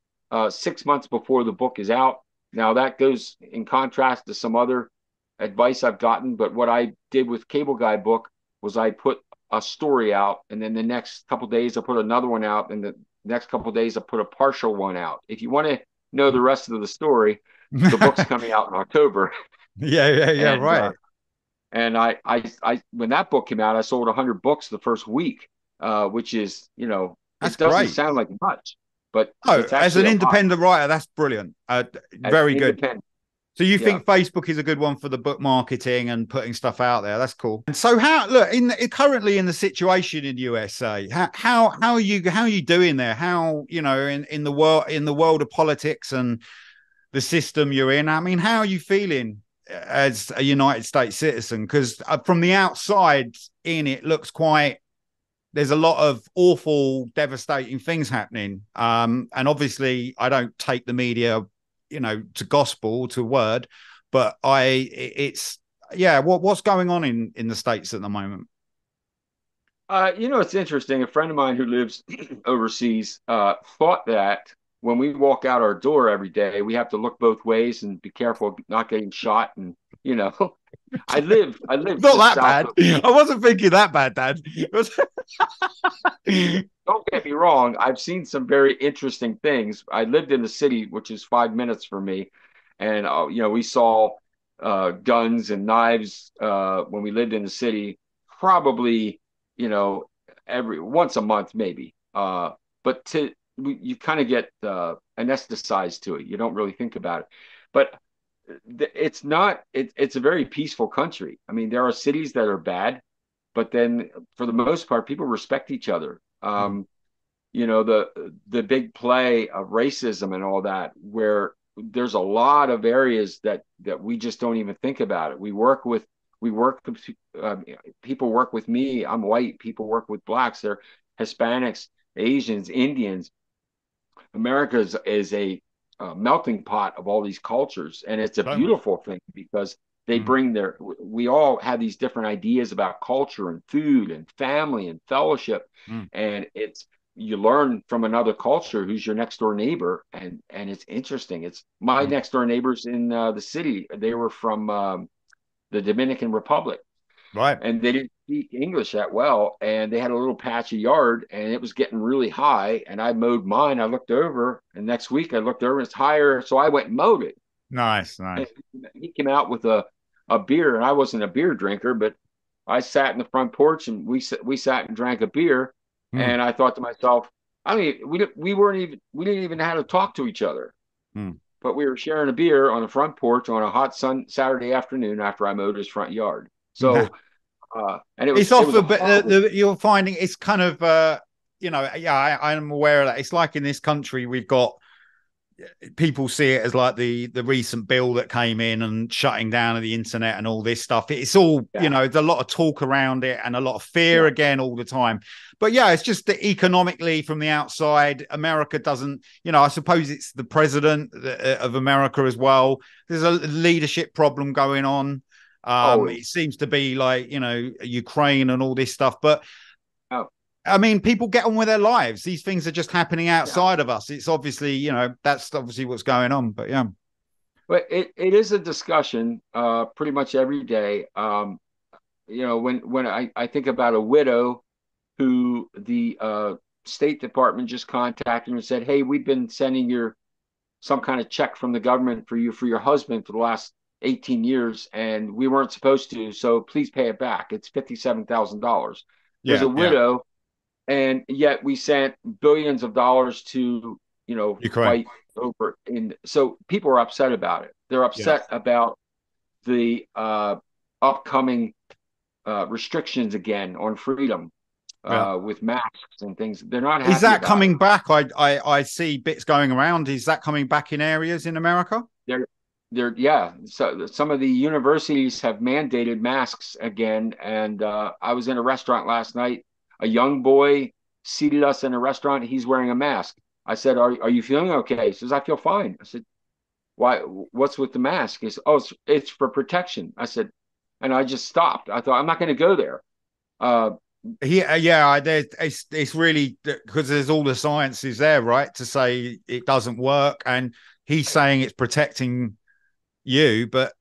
6 months before the book is out. Now that goes in contrast to some other advice I've gotten, but what I did with Cable Guy book was I put a story out, and then the next couple of days I put another one out, and the next couple of days I put a partial one out. If you want to know the rest of the story, the book's coming out in October. Yeah. Right. And I when that book came out, I sold 100 books the first week, which is, That's it doesn't great. sound like much, but as an independent writer, that's brilliant. Very good. So you think Facebook is a good one for the book marketing and putting stuff out there? That's cool. And so currently in the situation in USA, how are you doing there? How, in the world of politics and the system you're in? I mean, how are you feeling as a United States citizen? Because from the outside in, it looks there's a lot of awful, devastating things happening. And obviously I don't take the media, to gospel, to word, but what's going on in the States at the moment? It's interesting. A friend of mine who lives overseas thought that when we walk out our door every day, we have to look both ways and be careful of not getting shot. And I live not that bad. I wasn't thinking that bad, Dad. Don't get me wrong. I've seen some very interesting things. I lived in the city, which is 5 minutes from me, and we saw guns and knives when we lived in the city. Probably, every once a month, maybe. But you kind of get anesthetized to it. You don't really think about it, but it's not. It's a very peaceful country. I mean, there are cities that are bad, but then for the most part, people respect each other. the big play of racism and all that, where there's a lot of areas that we just don't even think about it. We work with people work with me. I'm white. People work with blacks. They're Hispanics, Asians, Indians. America is a melting pot of all these cultures, and it's a beautiful thing because they bring we all have these different ideas about culture and food and family and fellowship, and you learn from another culture who's your next door neighbor, and it's interesting. It's my next door neighbors in the city. They were from the Dominican Republic. Right. And they didn't speak English that well. And they had a little patch of yard and it was getting really high. And I mowed mine. I looked over, and next week I looked over and it's higher. So I went and mowed it. Nice. And he came out with a beer, and I wasn't a beer drinker, but I sat in the front porch and we sat and drank a beer. And I thought to myself, I mean, we didn't even know how to talk to each other. But we were sharing a beer on the front porch on a hot Saturday afternoon after I mowed his front yard. So, and it's you're finding it's kind of, I'm aware of that. It's like in this country, we've got people see it as like the recent bill that came in and shutting down of the internet and all this stuff. It's all, there's a lot of talk around it and a lot of fear again all the time. But yeah, it's just that economically from the outside, America doesn't, I suppose it's the president of America as well. There's a leadership problem going on. It seems to be like, Ukraine and all this stuff. But I mean, people get on with their lives. These things are just happening outside of us. It's obviously, that's obviously what's going on. But yeah. But it is a discussion pretty much every day. When I think about a widow who the State Department just contacted and said, hey, we've been sending some kind of check from the government for your husband for the last 18 years, and we weren't supposed to, so please pay it back. It's $57,000. There's a widow, and yet we sent billions of dollars to, Ukraine. Fight over. So people are upset about it. They're upset about the upcoming restrictions again on freedom. With masks and things. They're not happy. Is that coming back? I see bits going around. Is that coming back in areas in America? So some of the universities have mandated masks again. And I was in a restaurant last night. A young boy seated us in a restaurant. He's wearing a mask. I said, are you feeling okay? He says, I feel fine. I said, why? What's with the mask? He said, oh, it's for protection. I said, and I just stopped. I thought, I'm not going to go there. It's really because there's all the sciences there, right, to say it doesn't work, and he's saying it's protecting you, but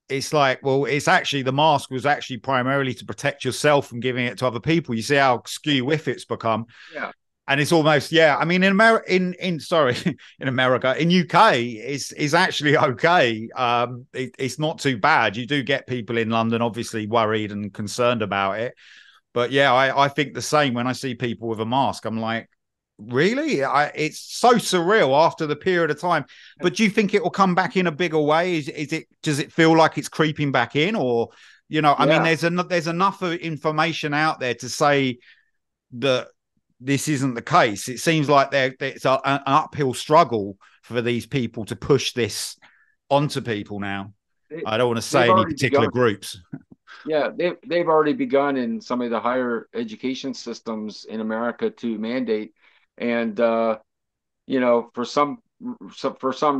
it's like, well, it's actually the mask was actually primarily to protect yourself from giving it to other people. You see how skew-whiff it's become. And it's almost, I mean, in America, in America, in UK, it's actually okay. It's not too bad. You do get people in London obviously worried and concerned about it. But yeah, I think the same when I see people with a mask. I'm like, really? It's so surreal after the period of time. But do you think it will come back in a bigger way? Does it feel like it's creeping back in? Or, I mean, there's enough of information out there to say that this isn't the case. It seems like it's an uphill struggle for these people to push this onto people now. I don't want to say any particular groups. Yeah, they've already begun in some of the higher education systems in America to mandate, and for some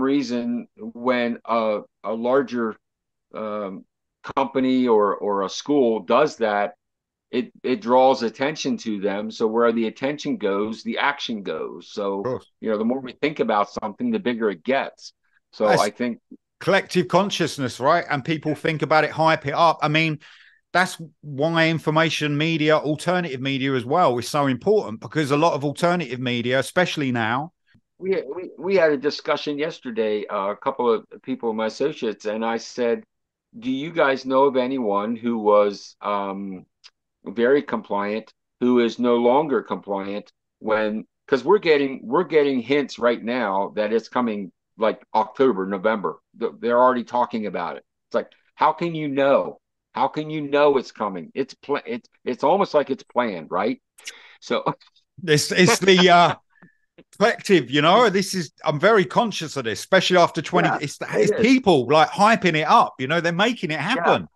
reason, when a larger company or a school does that, it draws attention to them. So where the attention goes, the action goes. So the more we think about something, the bigger it gets. So I think collective consciousness, right? And people think about it, hype it up. I mean, that's why information media, alternative media as well, is so important, because a lot of alternative media, especially now. We had a discussion yesterday, a couple of people, my associates, and I said, do you guys know of anyone who was very compliant, who is no longer compliant because we're getting hints right now that it's coming like October, November. They're already talking about it. It's like, how can you know? How can you know it's coming? It's almost like it's planned, right? So It's the collective, I'm very conscious of this, especially after 20. Yeah, It's people like hyping it up, they're making it yeah. happen.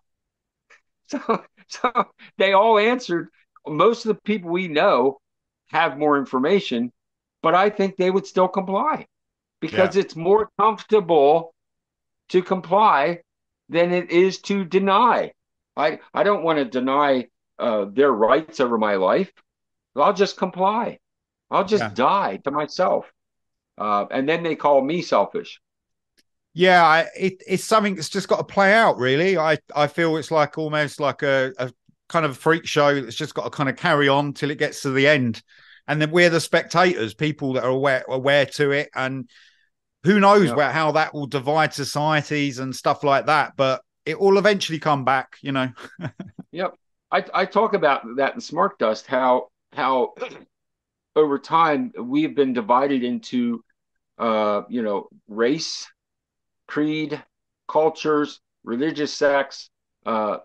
So they all answered. Most of the people we know have more information, but I think they would still comply Yeah. because it's more comfortable to comply than it is to deny. I don't want to deny their rights over my life. I'll just comply. I'll just Yeah. die to myself. And then they call me selfish. Yeah, it's something that's just got to play out, really. I feel it's like almost like a kind of freak show that's just got to kind of carry on till it gets to the end. And then we're the spectators, people that are aware to it. And who knows Yep. how that will divide societies and stuff like that. But it will eventually come back, Yep. I talk about that in Smart Dust, how over time we've been divided into race, creed, cultures, religious sects, of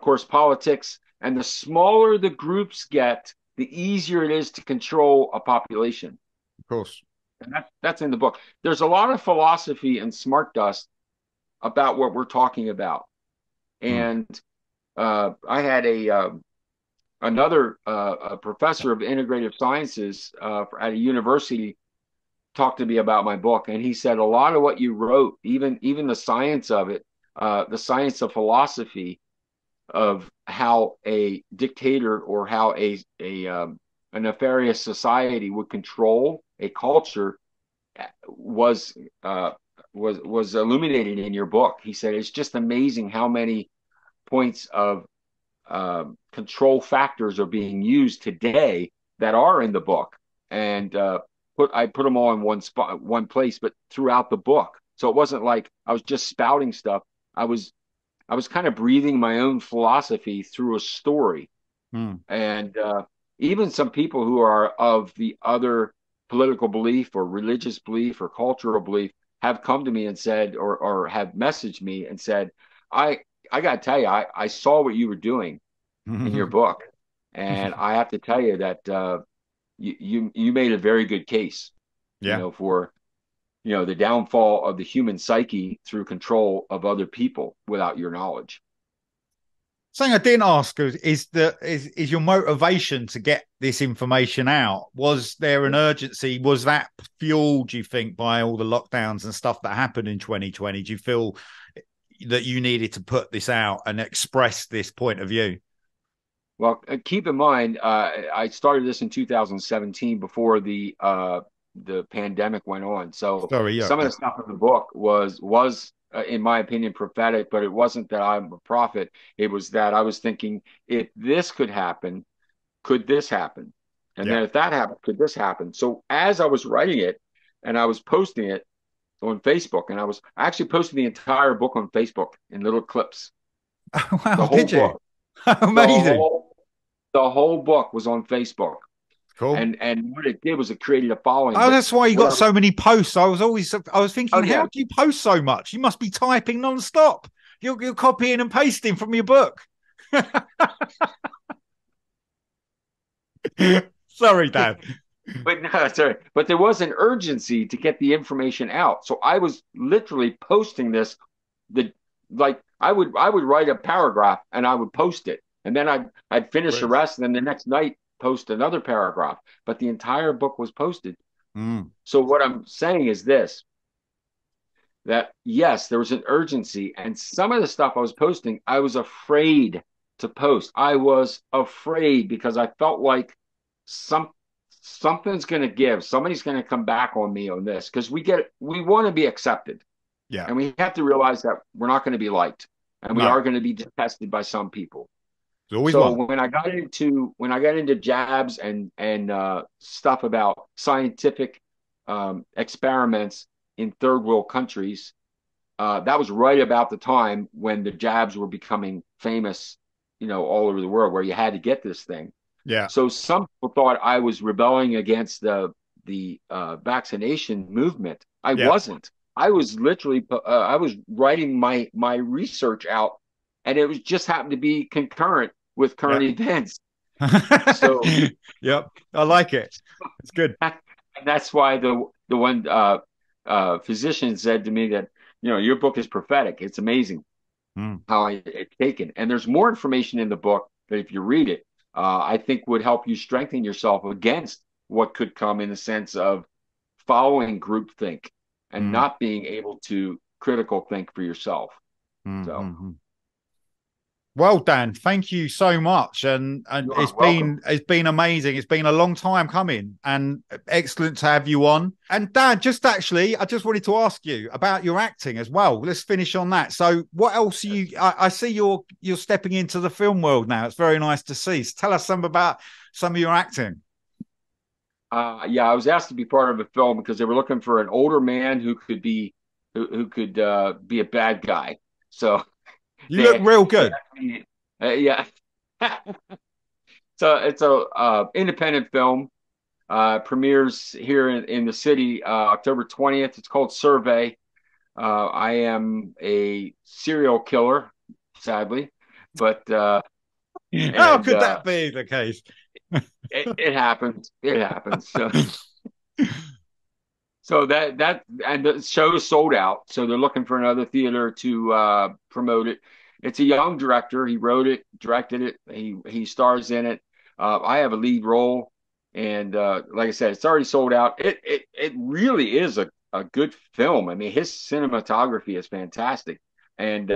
course, politics. And the smaller the groups get, the easier it is to control a population. Of course. And that's in the book. There's a lot of philosophy in Smart Dust about what we're talking about. And I had another professor of integrative sciences at a university talked to me about my book, and he said a lot of what you wrote, even the science of it, the science of philosophy of how a dictator or how a nefarious society would control a culture was illuminated in your book. He said it's just amazing how many points of control factors are being used today that are in the book, and I put them all in one place, but throughout the book. So it wasn't like I was just spouting stuff. I was kind of breathing my own philosophy through a story. And even some people who are of the other political belief or religious belief or cultural belief have come to me and said, or have messaged me and said, I got to tell you, I saw what you were doing in your book, and I have to tell you that you made a very good case, Yeah. for the downfall of the human psyche through control of other people without your knowledge. Something I didn't ask is your motivation to get this information out? Was there an urgency? Was that fueled, do you think, by all the lockdowns and stuff that happened in 2020? Do you feel that you needed to put this out and express this point of view? Well, keep in mind, I started this in 2017 before the pandemic went on. So Sorry, yeah. some of the stuff in the book was in my opinion, prophetic, but it wasn't that I'm a prophet. It was that I was thinking, if this could happen, could this happen? And then if that happened, could this happen? So as I was writing it and I was posting it on Facebook, and I was actually posting the entire book on Facebook in little clips. Oh, wow, The whole book. Amazing. The whole book was on Facebook. Cool. And what it did was it created a following. Oh, that's why you got so many posts. I was thinking, yeah. how do you post so much? You must be typing non-stop. You're copying and pasting from your book. Sorry, Dan. But no, sorry. But there was an urgency to get the information out. So I was literally posting this. I would write a paragraph and I would post it, and then I'd finish the rest, and then the next night post another paragraph. But the entire book was posted. So what I'm saying is this: that yes, there was an urgency, and some of the stuff I was posting, I was afraid to post. I was afraid because I felt like something's going to give. Somebody's going to come back on me on this, because we want to be accepted. Yeah. And we have to realize that we're not going to be liked, and we are going to be detested by some people. So when I got into jabs and stuff about scientific experiments in third world countries, that was right about the time when the jabs were becoming famous, all over the world, where you had to get this thing. Yeah. So some people thought I was rebelling against the vaccination movement. I wasn't. I was literally I was writing my research out, and it was just happened to be concurrent with current events. So, Yep, I like it. It's good. and that's why the one physician said to me that, your book is prophetic. It's amazing Mm, how it's taken. And there's more information in the book that if you read it, I think would help you strengthen yourself against what could come in the sense of following groupthink and mm, not being able to critical think for yourself. mm, So mm, mm. Well, Dan, thank you so much, and you are welcome. it's been amazing. It's been a long time coming, and excellent to have you on. And Dan, I just wanted to ask you about your acting as well. Let's finish on that. So, what else I see you're stepping into the film world now. It's very nice to see. So tell us some about some of your acting. Yeah, I was asked to be part of a film because they were looking for an older man who could be a bad guy. So You look they real they good. asked me, yeah. So it's a independent film. Premieres here in the city October 20th. It's called Survey. I am a serial killer, sadly, but How and could that be the case? it happens. It happens. So that and the show is sold out. So they're looking for another theater to promote it. It's a young director. He wrote it, directed it. He stars in it. I have a lead role, and like I said, it's already sold out. It really is a good film. I mean, his cinematography is fantastic, and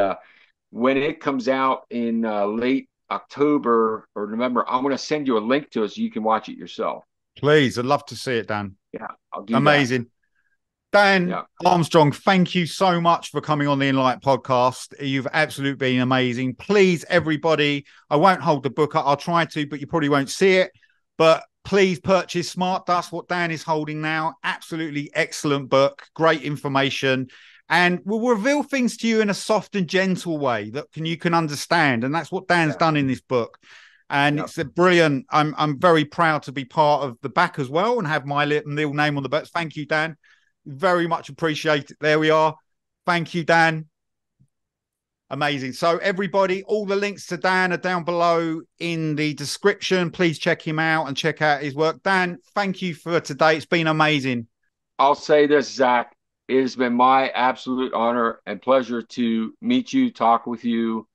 when it comes out in late October or November, I'm going to send you a link to it so you can watch it yourself. Please, I'd love to see it, Dan. Yeah, I'll do that. Amazing. Dan Yeah. Armstrong, thank you so much for coming on the Inlight podcast. You've absolutely been amazing. Please, everybody, I won't hold the book up. I'll try to, but you probably won't see it. But please purchase Smart Dust, what Dan is holding now. Absolutely excellent book, great information. And we'll reveal things to you in a soft and gentle way that you can understand. And that's what Dan's done in this book. And Yep. it's a brilliant. I'm very proud to be part of the back as well and have my little name on the book. Thank you, Dan. Very much appreciate it. There we are. Thank you, Dan. Amazing. So everybody, all the links to Dan are down below in the description. Please check him out and check out his work. Dan, thank you for today. It's been amazing. I'll say this, Zach. It has been my absolute honor and pleasure to meet you, talk with you.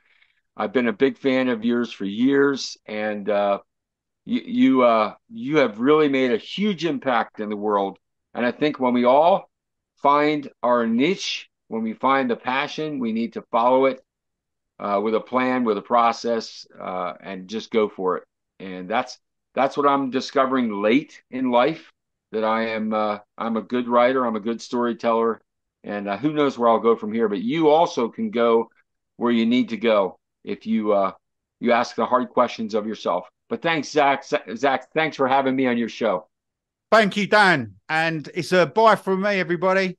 I've been a big fan of yours for years, and you have really made a huge impact in the world. And I think when we all find our niche, when we find the passion, we need to follow it with a plan, with a process, and just go for it. And that's what I'm discovering late in life. That I'm a good writer, I'm a good storyteller, and who knows where I'll go from here. But you also can go where you need to go if you ask the hard questions of yourself. But thanks, Zach. Zach, thanks for having me on your show. Thank you, Dan. And it's a bye from me, everybody.